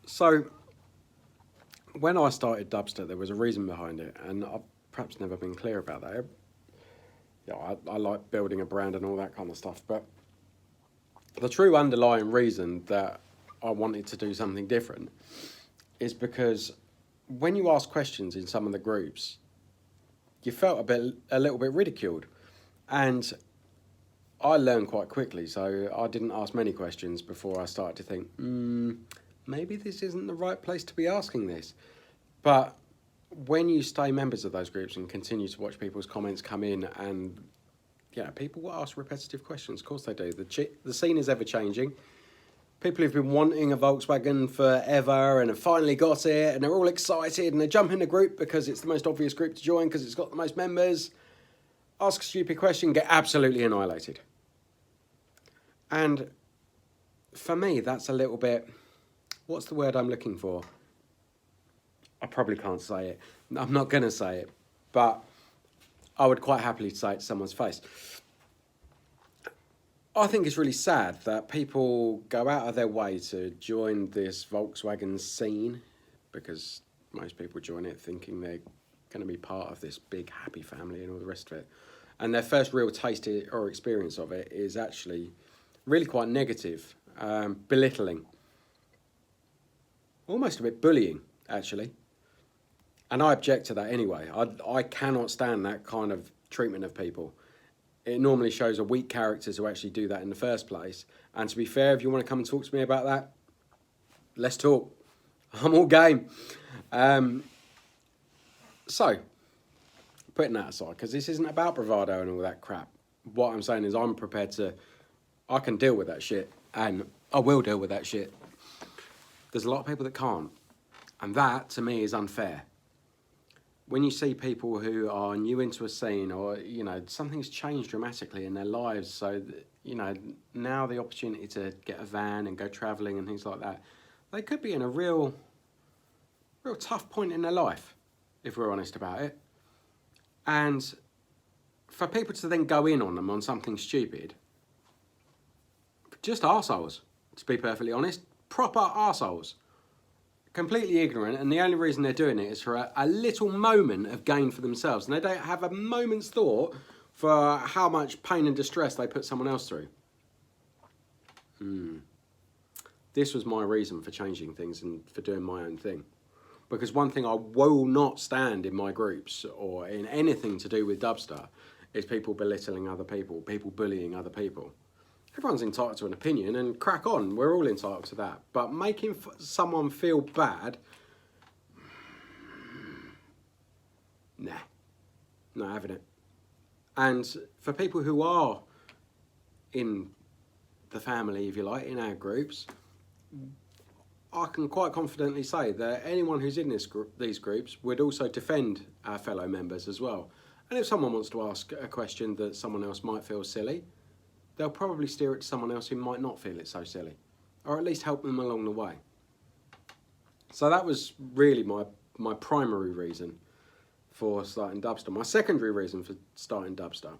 So, when I started Dubsta, there was a reason behind it, and I've perhaps never been clear about that. Yeah, I like building a brand and all that kind of stuff, but the true underlying reason that I wanted to do something different is because when you ask questions in some of the groups, you felt a little bit ridiculed, and I learned quite quickly, so I didn't ask many questions before I started to think, maybe this isn't the right place to be asking this. But when you stay members of those groups and continue to watch people's comments come in, and people will ask repetitive questions. Of course they do. The scene is ever changing. People who've been wanting a Volkswagen forever and have finally got it, and they're all excited and they jump in the group because it's the most obvious group to join because it's got the most members. Ask a stupid question, get absolutely annihilated. And for me, that's a little bit, what's the word I'm looking for? I probably can't say it. I'm not going to say it, but I would quite happily say it to someone's face. I think it's really sad that people go out of their way to join this Volkswagen scene, because most people join it thinking they're going to be part of this big happy family and all the rest of it. And their first real taste or experience of it is actually really quite negative, belittling, almost a bit bullying, actually. And I object to that anyway. I cannot stand that kind of treatment of people. It normally shows a weak character to actually do that in the first place. And to be fair, if you want to come and talk to me about that, let's talk. I'm all game. So, putting that aside, because this isn't about bravado and all that crap. What I'm saying is I can deal with that shit, and I will deal with that shit. There's a lot of people that can't. And that, to me, is unfair. When you see people who are new into a scene, or, something's changed dramatically in their lives, so, now the opportunity to get a van and go travelling and things like that, they could be in a real tough point in their life, if we're honest about it. And for people to then go in on them on something stupid, just arseholes, to be perfectly honest. Proper arseholes. Completely ignorant, and the only reason they're doing it is for a little moment of gain for themselves, and they don't have a moment's thought for how much pain and distress they put someone else through. This was my reason for changing things and for doing my own thing. Because one thing I will not stand in my groups or in anything to do with Dubsta is people belittling other people, people bullying other people. Everyone's entitled to an opinion, and crack on, we're all entitled to that. But making someone feel bad, not having it. And for people who are in the family, if you like, in our groups, I can quite confidently say that anyone who's in these groups would also defend our fellow members as well. And if someone wants to ask a question that someone else might feel silly, they'll probably steer it to someone else who might not feel it so silly, or at least help them along the way. So that was really my primary reason for starting Dubsta. My secondary reason for starting Dubsta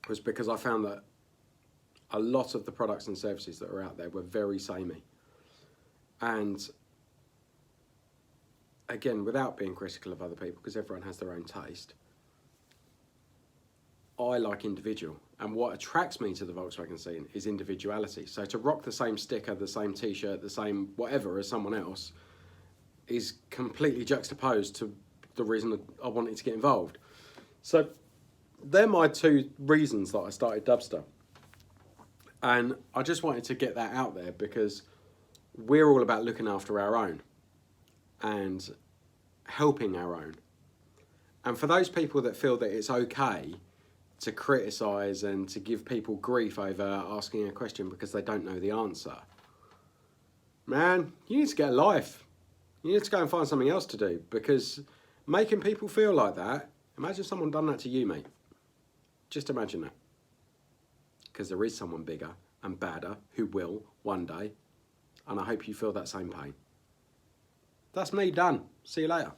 was because I found that a lot of the products and services that were out there were very samey. And again, without being critical of other people, because everyone has their own taste, I like individual, and what attracts me to the Volkswagen scene is individuality. So to rock the same sticker, the same t-shirt, the same whatever as someone else is completely juxtaposed to the reason that I wanted to get involved. So they're my two reasons that I started Dubsta. And I just wanted to get that out there because we're all about looking after our own and helping our own. And for those people that feel that it's okay to criticise and to give people grief over asking a question because they don't know the answer, man, you need to get a life. You need to go and find something else to do, because making people feel like that, imagine someone done that to you, mate. Just imagine that. Because there is someone bigger and badder who will one day, and I hope you feel that same pain. That's me done. See you later.